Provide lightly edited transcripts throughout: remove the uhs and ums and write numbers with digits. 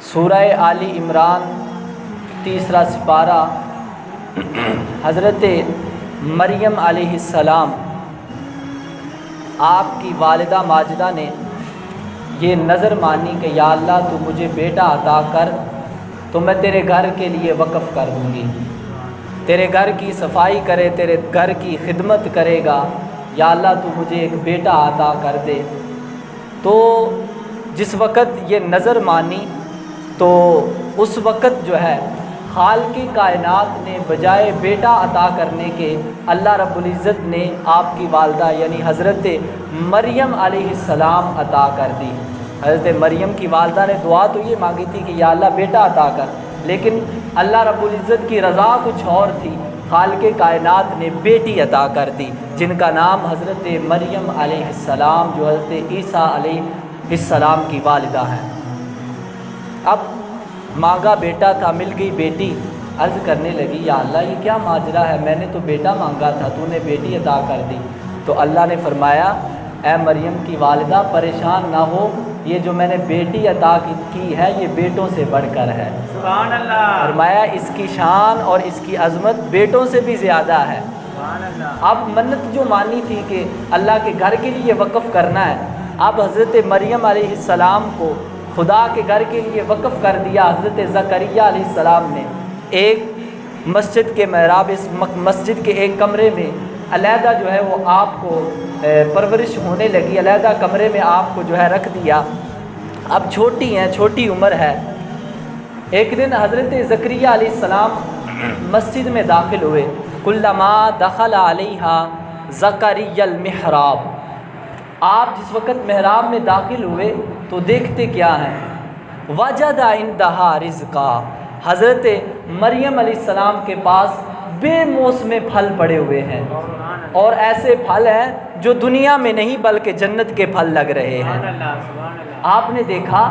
سورہ آل عمران تیسرا سپارہ حضرت مریم علیہ السلام آپ کی والدہ ماجدہ نے یہ نظر مانی کہ یا اللہ تو مجھے بیٹا عطا کر تو میں تیرے گھر کے لیے وقف کر دوں گی، تیرے گھر کی صفائی کرے، تیرے گھر کی خدمت کرے گا، یا اللہ تو مجھے ایک بیٹا عطا کر دے۔ تو جس وقت یہ نظر مانی تو اس وقت جو ہے خالق کائنات نے بجائے بیٹا عطا کرنے کے اللہ رب العزت نے آپ کی والدہ یعنی حضرت مریم علیہ السلام عطا کر دی۔ حضرت مریم کی والدہ نے دعا تو یہ مانگی تھی کہ یا اللہ بیٹا عطا کر، لیکن اللہ رب العزت کی رضا کچھ اور تھی، خالق کائنات نے بیٹی عطا کر دی جن کا نام حضرت مریم علیہ السلام جو حضرت عیسیٰ علیہ السلام کی والدہ ہے۔ اب مانگا بیٹا تھا، مل گئی بیٹی، عرض کرنے لگی یا اللہ یہ کیا ماجرا ہے، میں نے تو بیٹا مانگا تھا، تو نے بیٹی عطا کر دی۔ تو اللہ نے فرمایا اے مریم کی والدہ پریشان نہ ہو، یہ جو میں نے بیٹی عطا کی ہے یہ بیٹوں سے بڑھ کر ہے۔ سبحان اللہ۔ فرمایا اس کی شان اور اس کی عظمت بیٹوں سے بھی زیادہ ہے۔ سبحان اللہ۔ اب منت جو مانی تھی کہ اللہ کے گھر کے لیے وقف کرنا ہے، اب حضرت مریم علیہ السلام کو خدا کے گھر کے لیے وقف کر دیا حضرت زکریا علیہ السلام نے۔ ایک مسجد کے محراب، اس مسجد کے ایک کمرے میں علیحدہ جو ہے وہ آپ کو پرورش ہونے لگی، علیحدہ کمرے میں آپ کو جو ہے رکھ دیا۔ اب چھوٹی ہیں، چھوٹی عمر ہے۔ ایک دن حضرت زکریا علیہ السلام مسجد میں داخل ہوئے، کلما دخل علیہا زکریا المحراب، آپ جس وقت محراب میں داخل ہوئے تو دیکھتے کیا ہیں، وجد عندہا رزقا، حضرت مریم علیہ السلام کے پاس بے موسم پھل پڑے ہوئے ہیں، اور ایسے پھل ہیں جو دنیا میں نہیں بلکہ جنت کے پھل لگ رہے ہیں۔ آپ نے دیکھا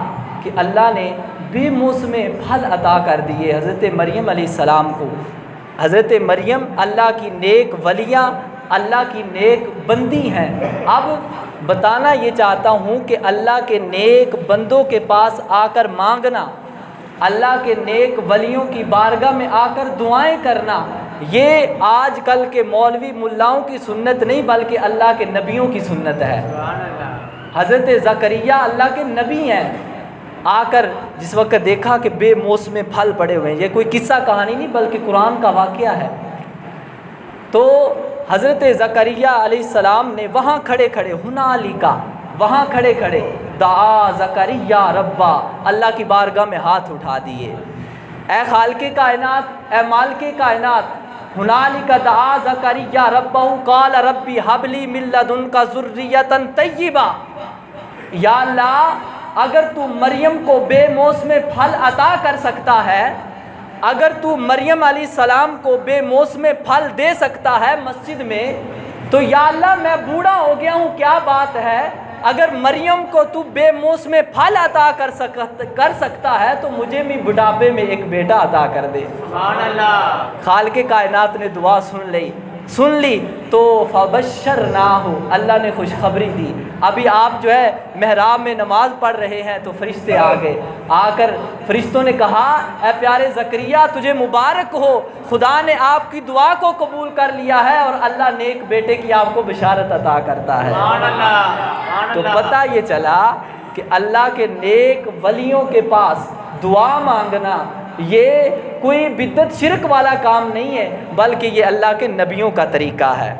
کہ اللہ نے بے موسم پھل عطا کر دیے حضرت مریم علیہ السلام کو۔ حضرت مریم اللہ کی نیک ولیہ، اللہ کی نیک بندی ہیں۔ اب بتانا یہ چاہتا ہوں کہ اللہ کے نیک بندوں کے پاس آ کر مانگنا، اللہ کے نیک ولیوں کی بارگاہ میں آ کر دعائیں کرنا، یہ آج کل کے مولوی ملاؤں کی سنت نہیں بلکہ اللہ کے نبیوں کی سنت ہے۔ حضرت زکریا اللہ کے نبی ہیں، آ کر جس وقت دیکھا کہ بے موسم پھل پڑے ہوئے ہیں، یہ کوئی قصہ کہانی نہیں بلکہ قرآن کا واقعہ ہے، تو حضرت زکریا علیہ السلام نے وہاں کھڑے کھڑے وہاں کھڑے کھڑے دعا زکریا ربا، اللہ کی بارگاہ میں ہاتھ اٹھا دیے، اے خالق کائنات، اے مالک کائنات، ہنالک دعا زکریا ربہ قال ربی حب لی من لدنک ذریۃ طیبہ، یا اللہ اگر تو مریم کو بے موسم پھل عطا کر سکتا ہے، اگر تو مریم علیہ السلام کو بے موسم پھل دے سکتا ہے مسجد میں، تو یا اللہ میں بوڑھا ہو گیا ہوں، کیا بات ہے، اگر مریم کو تو بے موسم پھل عطا کر سکتا ہے تو مجھے بھی بڑھاپے میں ایک بیٹا عطا کر دے۔ سبحان اللہ۔ خالق کائنات نے دعا سن لی تو فبشرناہ، اللہ نے خوشخبری دی۔ ابھی آپ جو ہے محراب میں نماز پڑھ رہے ہیں تو فرشتے آ گئے، آ کر فرشتوں نے کہا اے پیارے زکریا تجھے مبارک ہو، خدا نے آپ کی دعا کو قبول کر لیا ہے اور اللہ نیک بیٹے کی آپ کو بشارت عطا کرتا ہے۔ سبحان اللہ۔ تو پتہ یہ چلا کہ اللہ کے نیک ولیوں کے پاس دعا مانگنا یہ کوئی بدعت شرک والا کام نہیں ہے بلکہ یہ اللہ کے نبیوں کا طریقہ ہے۔